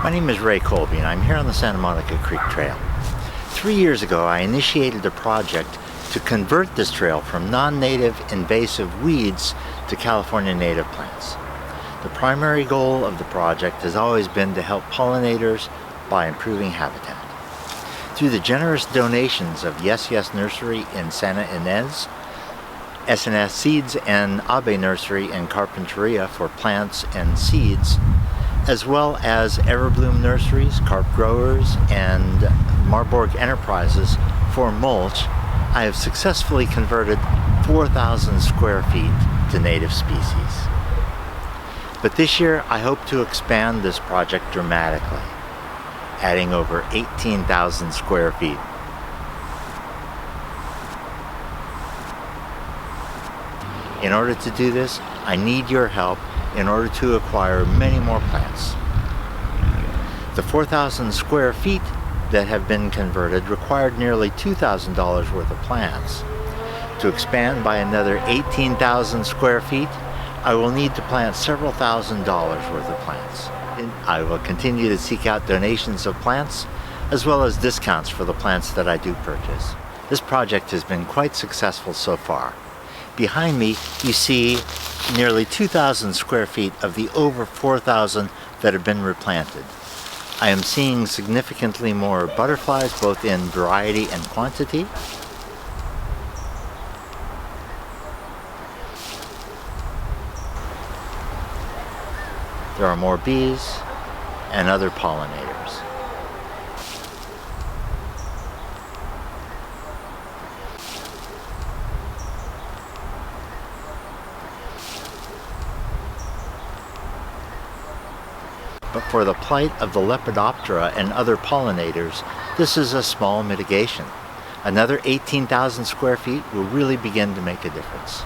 My name is Ray Colby and I'm here on the Santa Monica Creek Trail. 3 years ago I initiated a project to convert this trail from non-native invasive weeds to California native plants. The primary goal of the project has always been to help pollinators by improving habitat. Through the generous donations of Yes Yes Nursery in Santa Ynez, S&S Seeds and Abe Nursery in Carpinteria for plants and seeds, as well as Everbloom Nurseries, Carp Growers, and Marburg Enterprises for mulch, I have successfully converted 4,000 square feet to native species. But this year I hope to expand this project dramatically, adding over 18,000 square feet. In order to do this, I need your help in order to acquire many more plants. The 4,000 square feet that have been converted required nearly $2,000 worth of plants. To expand by another 18,000 square feet, I will need to plant several $1,000s worth of plants. I will continue to seek out donations of plants as well as discounts for the plants that I do purchase. This project has been quite successful so far. Behind me you see nearly 2,000 square feet of the over 4,000 that have been replanted. I am seeing significantly more butterflies both in variety and quantity. There are more bees and other pollinators. But for the plight of the Lepidoptera and other pollinators, this is a small mitigation. Another 18,000 square feet will really begin to make a difference.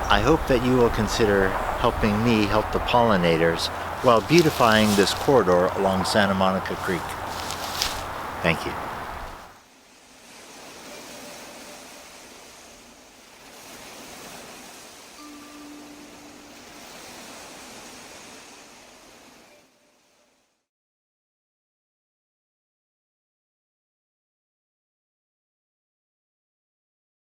I hope that you will consider helping me help the pollinators while beautifying this corridor along Santa Monica Creek. Thank you.